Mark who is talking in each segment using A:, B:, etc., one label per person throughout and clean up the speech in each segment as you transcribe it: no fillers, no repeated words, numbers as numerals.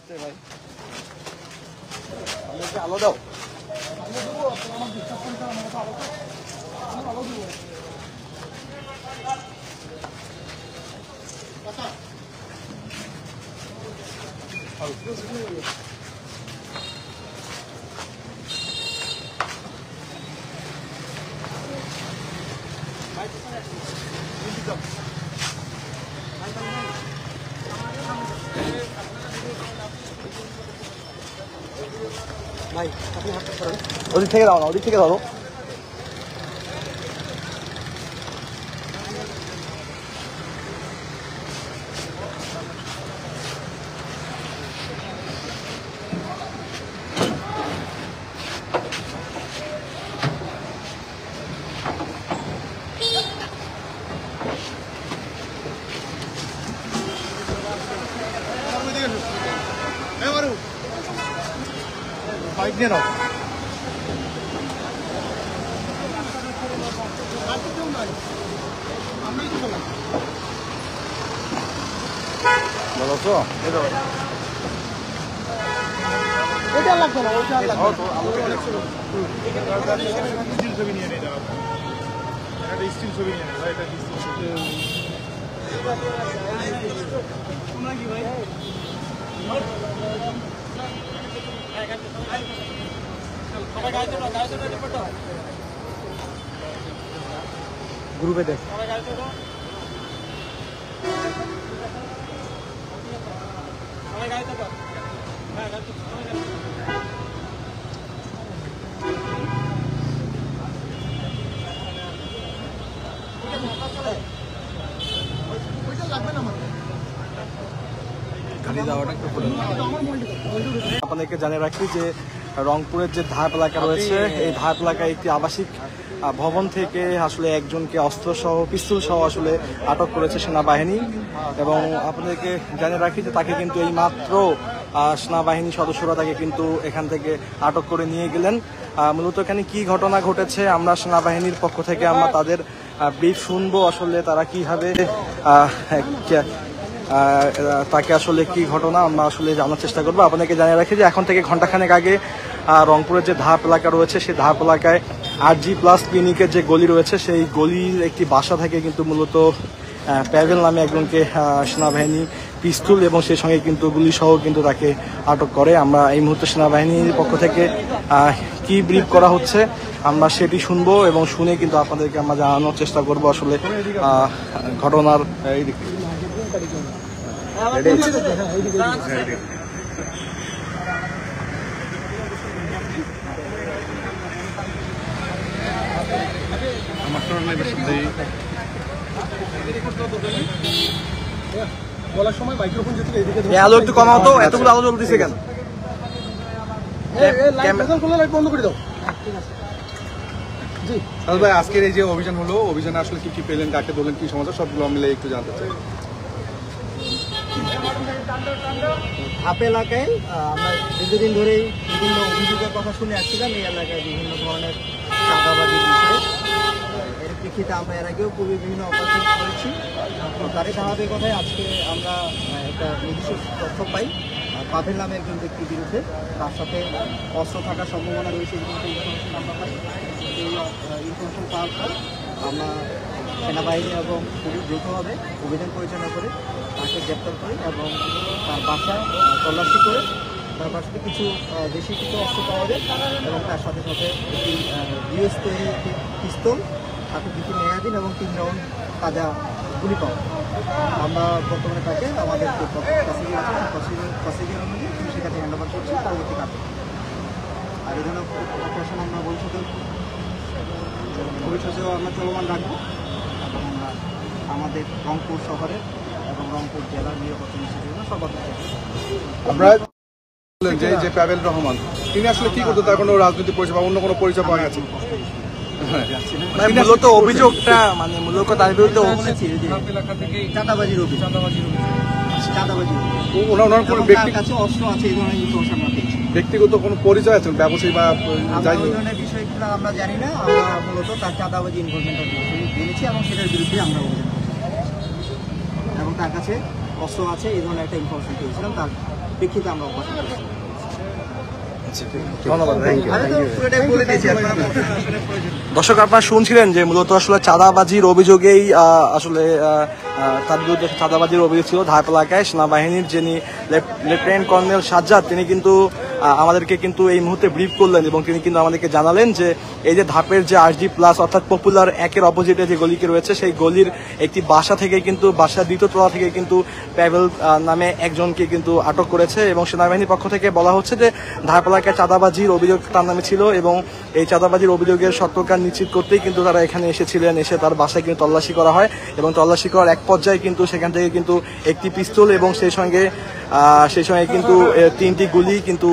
A: আসতে ভাই আলো দাও ভাই আপনি হাতটা সরান ওদিক থেকে দাও না ওদিক থেকে ধরো বাইক নিয়ে নাও ভালো তো এটা লাগবে না ওইটা লাগবে স্টিল ছবি নিয়ে নেই দাঁড়াও এটা স্টিল ছবি নিয়ে নেই এটা স্টিল ছবি তোমরা কি ভাই সবাই গাইতে না রিপোর্ট গ্রুপে দেখ সবাই গাইতে দাও সবাই গাইতে দাও হ্যাঁ গাইতে আপনাদেরকে জানিয়ে রাখি যে রংপুরের যে ধাপ এলাকা রয়েছে এই ধাপ এলাকায় একটি আবাসিক ভবন থেকে আসলে একজনকে অস্ত্রসহ পিস্তল সহ আসলে আটক করেছে সেনাবাহিনী এবং আপনাদেরকে জানিয়ে রাখি যে তাকে কিন্তু এই মাত্র সেনাবাহিনী সদস্যরা তাকে কিন্তু এখান থেকে আটক করে নিয়ে গেলেন। মূলত এখানে কি ঘটনা ঘটেছে আমরা সেনাবাহিনীর পক্ষ থেকে আমরা তাদের ব্রিফ শুনবো আসলে তারা কিভাবে তাকে আসলে কি ঘটনা আমরা আসলে জানার চেষ্টা করবো। আপনাদেরকে জানিয়ে রাখি যে এখন থেকে ঘন্টাখানেক আগে রংপুরের যে ধাপ এলাকা রয়েছে সেই ধাপ এলাকায় RG+ ক্লিনিকের যে গলি রয়েছে সেই গলির একটি বাসা থেকে কিন্তু মূলত প্যাভেল নামে একজনকে সেনাবাহিনী পিস্তল এবং সেই সঙ্গে কিন্তু গুলি সহ কিন্তু তাকে আটক করে। আমরা এই মুহূর্তে সেনাবাহিনীর পক্ষ থেকে কি ব্রিফ করা হচ্ছে আমরা সেটি শুনবো এবং শুনে কিন্তু আপনাদেরকে আমরা জানানোর চেষ্টা করবো আসলে ঘটনার বলার সময় মাইক্রোফোন যেতে এদিকে আলো একটু কমাও তো এতগুলো আলো জ্বলতেছে কেন বন্ধ করে দাও। জি ভাই আজকের এই যে অভিযান হলো অভিযানে আসলে কি কি পেলেন কাকে বললেন কি সমস্যা সবগুলো মিলে একটু জানতে চাই।
B: ধাপ এলাকায় আমরা দীর্ঘদিন ধরেই বিভিন্ন অভিযোগের কথা শুনে আসছিলাম এই এলাকায় বিভিন্ন ধরনের চাঁদাবাজির বিষয়ে এর প্রেক্ষিতে আমরা এর আগেও পূর্বে বিভিন্ন অপারেশন করেছি। তারই ধারাবাহিকতায় আজকে আমরা একটা নির্দিষ্ট তথ্য পাই পাভেল নামে একজন ব্যক্তির বিরুদ্ধে তার সাথে অস্ত্র থাকার সম্ভাবনা রয়েছে ইনফরমেশন আমরা পাই। এই ইনফরমেশন পাওয়ার পর আমরা সেনাবাহিনী এবং পুলিশ দ্রুতভাবে অভিযান পরিচালনা করে তাকে গ্রেপ্তার করি এবং তার বাসা তল্লাশি করে তার বাসাতে কিছু বেশি কিছু অস্ত্র পাওয়া যায় এবং তার সাথে সাথে একটি US তৈরি একটি পিস্তল সাথে দুটি ম্যাগাজিন এবং 3 রাউন্ড তাজা গুলি পাওয়া। আমরা বর্তমানে তাকে আমাদের প্রসিডিউর অনুযায়ী পুলিশের কাছে হ্যান্ড ওভার করছি পরবর্তী কাজে। আর এই জন্য অপারেশন আমরা ভবিষ্যতেও আমরা চলমান রাখবো এবং আমরা আমাদের রংপুর শহরের এবং রংপুর জেলার নিরাপত্তা নিশ্চিত জন্য সর্বাত্মক
A: আমরা যে প্যাভেল রহমান তিনি আসলে কি করতো তার কোনো রাজনৈতিক পরিচয় বা অন্য কোনো পরিচয় পাওয়া গেছে মূলত অভিযোগটা মানে মূলত তার বিরুদ্ধে
B: চাঁদাবাজির অভিযোগ কাছে অস্ত্র আছে এই ধরনের ইনফরমেশন আমরা পেয়েছি।
A: ব্যক্তিগত কোনো পরিচয় আছে ব্যবসায়ী বা
B: ওই ধরনের বিষয়গুলো আমরা জানি না। আমরা মূলত তার চাঁদাবাজি ইনফরমেশনটা জেনেছি এবং সেটার বিরুদ্ধে আমরা অভিযোগ এবং তার কাছে অস্ত্র আছে, এই ধরনের একটা ইনফরমেশন পেয়েছিলাম, তার প্রেক্ষিতে আমরা অপারেশন করেছি।
A: ধন্যবাদ।
B: আমি তো পুরোটাই বলে দিয়েছি, আপনারা
A: দর্শক, আপনারা শুনছিলেন যে মূলত আসলে চাঁদাবাজির অভিযোগেই আসলে তার বিরুদ্ধে চাঁদাবাজির অভিযোগ ছিল ধাপ এলাকায়। সেনাবাহিনীর যিনি লেফটেন্যান্ট কর্নেল সাজ্জাদ, তিনি কিন্তু আমাদেরকে কিন্তু এই মুহূর্তে ব্রিফ করলেন এবং তিনি কিন্তু আমাদেরকে জানালেন যে এই যে ধাপের যে RG প্লাস অর্থাৎ পপুলার 1-এর অপোজিটে যে গলিটি রয়েছে, সেই গলির একটি বাসা থেকে কিন্তু বাসার দ্বিতীয় তলা থেকে কিন্তু প্যাভেল নামে একজনকে কিন্তু আটক করেছে এবং সেনাবাহিনীর পক্ষ থেকে বলা হচ্ছে যে ধাপ এলাকায় চাঁদাবাজির অভিযোগ তার নামে ছিল এবং এই চাঁদাবাজির অভিযোগের সত্যতা নিশ্চিত করতেই কিন্তু তারা এখানে এসেছিলেন। এসে তার বাসায় কিন্তু তল্লাশি করা হয় এবং তল্লাশি করার এক পর্যায়ে কিন্তু সেখান থেকে কিন্তু একটি পিস্তল এবং সেই সঙ্গে কিন্তু 3টি গুলি কিন্তু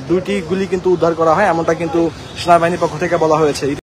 A: 2টি গুলি কিন্তু উদ্ধার করা হয়, এমনটা কিন্তু সেনাবাহিনীর পক্ষ থেকে বলা হয়েছে।